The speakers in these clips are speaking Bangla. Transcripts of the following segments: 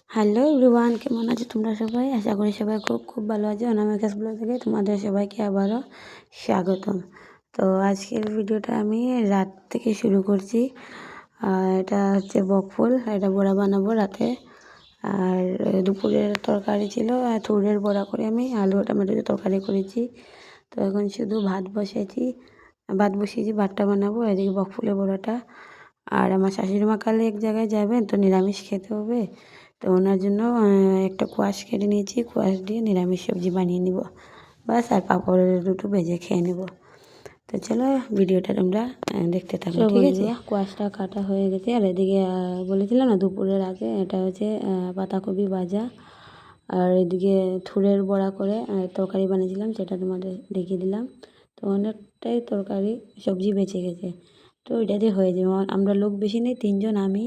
হ্যালো এভরিওয়ান, কেমন আছো তোমরা সবাই? আশা করি সবাই খুব খুব ভালো আছো। অনামিকাস ব্লগ থেকে তোমাদের সবাইকে আবারও স্বাগতম। তো আজকের ভিডিওটা আমি রাত থেকে শুরু করছি। এটা হচ্ছে বকফুল, এটা বড়া বানাবো রাতে। আর দুপুরের তরকারি ছিল থুরের বড়া করে আমি আলু টমেটো তরকারি করেছি। তো এখন শুধু ভাত বসিয়েছি, ভাতটা বানাবো। এদিকে বকফুলের বড়াটা। আর আমার শাশুড়ি মা কালে এক জায়গায় যাবেন, তো নিরামিষ খেতে হবে। তো ওনার জন্য একটা কোয়াশ কেটে নিয়েছি, কোয়াশ দিয়ে নিরামিষ সবজি বানিয়ে নিব বাস। আর পাঁপড়ের দুটো ভেজে খেয়ে নেব। তো চলো ভিডিওটা তোমরা দেখতে থাকো, ঠিক আছে? কোয়াশটা কাটা হয়ে গেছে। আর এদিকে বলেছিলাম না দুপুরের আগে, এটা হচ্ছে পাতাকপি ভাজা। আর এদিকে থুরের বড়া করে তরকারি বানিয়েছিলাম, সেটা তোমাদের দেখিয়ে দিলাম। তো অনেকটাই তরকারি সবজি বেঁচে গেছে, তো ওইটা দিয়ে হয়ে যাবে। আমরা লোক বেশি নেই, 3 জন, আমি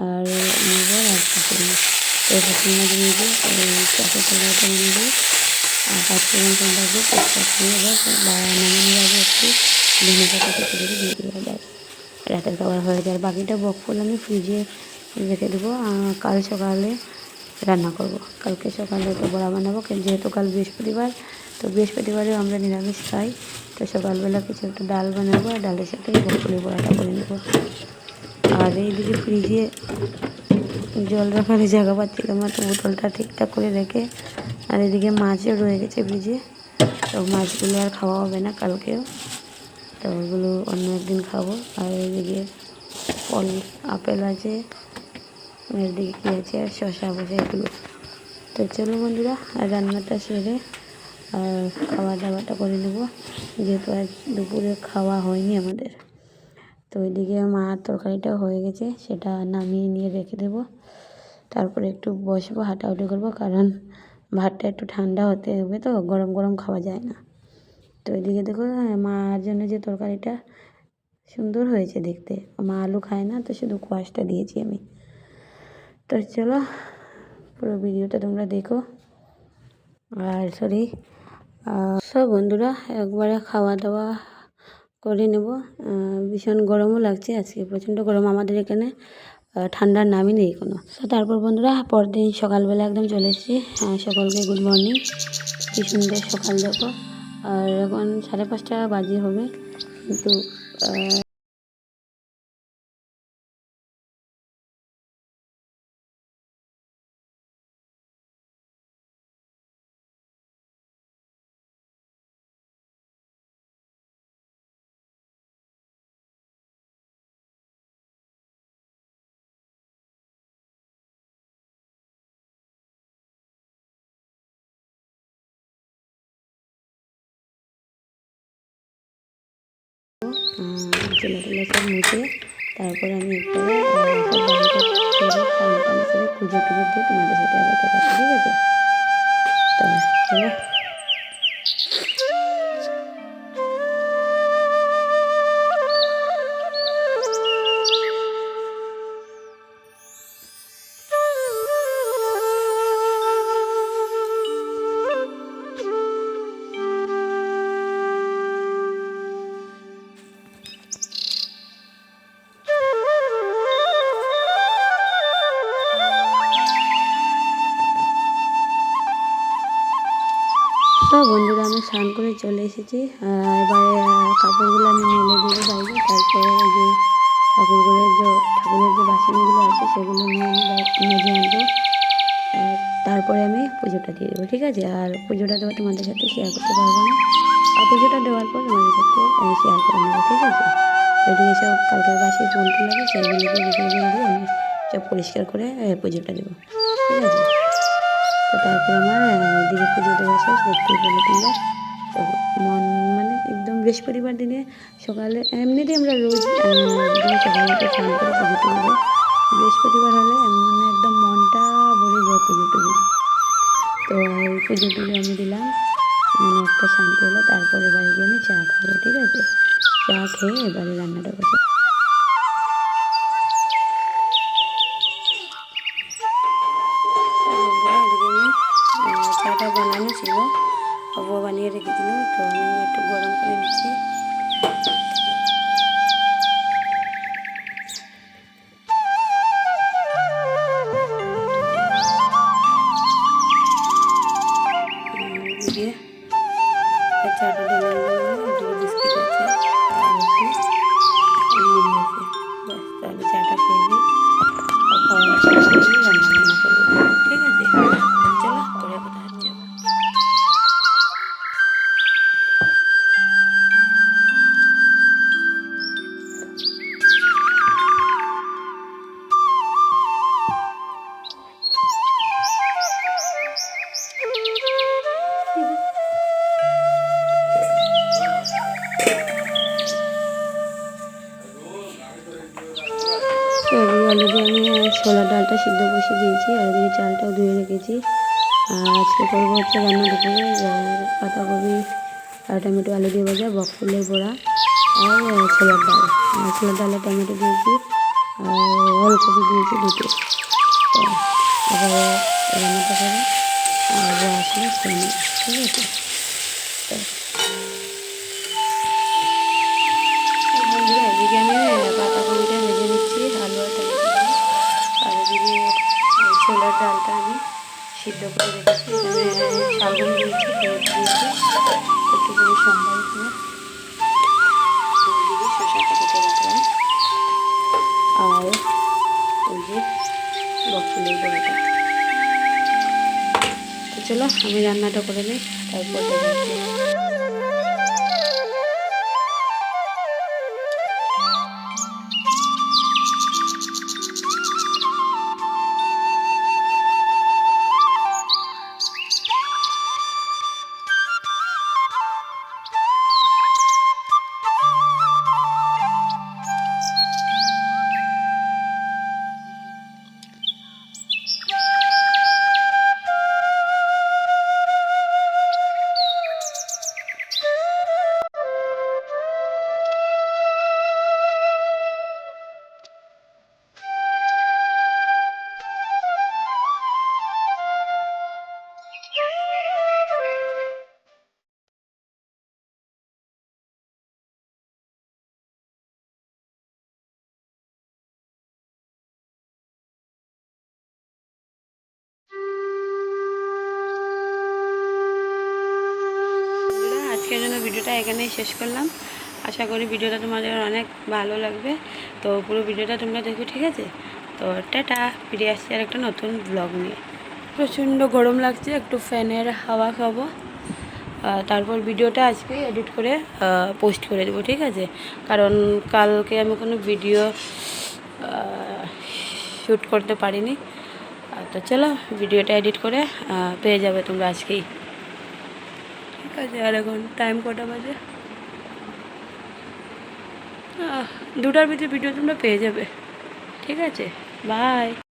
আর বর আর শাশুড়ি মা। তো শাশুড়ি মা দিয়ে চাষের তরকারিটা বানিয়ে দিই। আর 5 ফোড়ন থাকবে, তেজপাতা দিয়ে এবার নামানোর আগে একটু ধনে পাতা কেটে কেটে দিয়ে দেওয়া যায়। রাতের খাবার হয়ে যায়। বাকিটা বকফুল আমি ফ্রিজে রেখে দেবো, কাল সকালে রান্না করব। কালকে সকালে তো বড়া বানাবো, যেহেতু কাল বৃহস্পতিবার। তো বৃহস্পতিবারেও আমরা নিরামিষ খাই। তো সকালবেলা কিছু একটা ডাল বানাবো, আর ডালের সাথে বকফুলের বড়াটা করে নেবো। আর এইদিকে ফ্রিজে জল রাখার জায়গা পাচ্ছিলাম না, তো বোতলটা ঠিকঠাক করে রেখে। আর এদিকে মাছও রয়ে গেছে ফ্রিজে, তো মাছগুলো আর খাওয়া হবে না কালকেও, তো ওগুলো অন্য একদিন খাবো। আর এদিকে ফল আপেল আছে, এদিকে কী আছে, আর শশা বসে এগুলো। তো চলো বন্ধুরা, আর রান্নাটা সেরে আর খাওয়া দাওয়াটা করে নেবো, যেহেতু আজ দুপুরে খাওয়া হয়নি আমাদের। তো ওইদিকে মার তরকারিটাও হয়ে গেছে, সেটা নামিয়ে নিয়ে রেখে দেবো। তারপরে একটু বসবো, হাঁটাহাঁটি করবো, কারণ ভাতটা একটু ঠান্ডা হতে হবে, তো গরম গরম খাওয়া যায় না। তো ওইদিকে দেখো মার জন্য যে তরকারিটা সুন্দর হয়েছে দেখতে। মা আলু খায় না, তো শুধু কোয়াশটা দিয়েছি আমি। তো চলো পুরো ভিডিওটা তোমরা দেখো। আর সব বন্ধুরা একবারে খাওয়া দাওয়া করে নেব। ভীষণ গরমও লাগছে আজকে, প্রচণ্ড গরম আমাদের এখানে, ঠান্ডার নামই নেই কোনো। তো তারপর বন্ধুরা পরদিন সকালবেলা একদম চলে এসেছি। সকলকে গুড মর্নিং। কী সুন্দর সকাল দেখো। আর এখন 5:30 বাজে হবে, কিন্তু চুলা টুলা সব মুছে তারপরে আমি একবারে সব বাড়িটা ছেড়ে স্নান টান করে পুজো টুজো দিয়ে তোমাদের সাথে আবার দেখাচ্ছি, ঠিক আছে? তো চলো। তো বন্ধুরা আমি স্নান করে চলে এসেছি। এবারে কাপড়গুলো আমি মেলে দেবো বাইরে। তারপরে ওই যে ঠাকুরের যে বাসনগুলো আছে সেগুলো নিয়ে আমি মেজে আনবো। তারপরে আমি পুজোটা দিয়ে দেবো, ঠিক আছে? আর পুজোটা দেওয়া তোমাদের সাথে শেয়ার করতে পারবো না, আর পুজোটা দেওয়ার পর তোমাদের সাথে শেয়ার করে নেবো, ঠিক আছে? ওইদিকে সব কালকের বাসি ফুল টুল আছে, সেইগুলোকে বিসর্জন দিয়ে আমি সব পরিষ্কার করে পুজোটা দেবো, ঠিক আছে? তো তারপর আমার ওইদিকে পুজো দেওয়া শেষ, দেখতেই পেলে তোমরা। তো মন মানে একদম বৃহস্পতিবার দিনে সকালে, এমনিতেই আমরা রোজ একদম সকালে উঠে স্নান করে পুজো টুজো দিই। বৃহস্পতিবার হলে মানে একদম মনটা ভরে যায় পুজো টুজো দিয়ে। তো এই পুজো টুজো আমি দিলাম, মানে একটা শান্তি হলো। তারপরে এবারে গিয়ে আমি চা খাবো, ঠিক আছে? চা খেয়ে এবারে রান্নাটা বসে। চাটা বানানো ছিল, বাবা বানিয়ে রেখেছিল, তো আমি একটু গরম করে নিচ্ছি। ছোলার ডালটা সিদ্ধ বসিয়ে দিয়েছি, আর এদিকে চালটাও ধুয়ে রেখেছি। আর আজকে করবো হচ্ছে রান্না দুপুরে পাতাকপি আর টমেটো আলু দিয়ে ভাজা, বক ফুলের বড়া আর ছোলার ডাল। ছোলার ডালে টমেটো দিয়েছি আর ওলকপি দিয়েছি দুটো। তো এবারে রান্নাটা করে আবার আসলে খেয়ে ঠিক আছে। বন্ধুরা এদিকে আমি পাতাকপিটা ভেজে নিচ্ছি আলু আর টমেটো, আর এদিকে ছোলার ডালটা আমি সিদ্ধ করে রেখেছি। এখানে শালগম দিয়েছি, পেঁয়াজ দিয়েছি, একটু করে সম্বল দিয়ে দিকে শসাটা কেটে রাখলাম, আর ওই যে বকফুলের বড়াটা। তো চলো আমি রান্নাটা করে নিই, তারপর দেখাচ্ছি। আজকের জন্য ভিডিওটা এখানেই শেষ করলাম। আশা করি ভিডিওটা তোমাদের অনেক ভালো লাগবে। তো পুরো ভিডিওটা তোমরা দেখো, ঠিক আছে? তো টাটা, ফিরে আসছি আর একটা নতুন ব্লগ নিয়ে। প্রচণ্ড গরম লাগছে, একটু ফ্যানের হাওয়া খাবো, তারপর ভিডিওটা আজকে এডিট করে পোস্ট করে দেবো, ঠিক আছে? কারণ কালকে আমি কোনো ভিডিও শ্যুট করতে পারিনি। তো চলো ভিডিওটা এডিট করে পেয়ে যাবে তোমরা আজকেই, ঠিক আছে? আর এখন টাইম কটা বাজে? 2টার ভিতরে ভিডিও তোমরা পেয়ে যাবে, ঠিক আছে? বাই।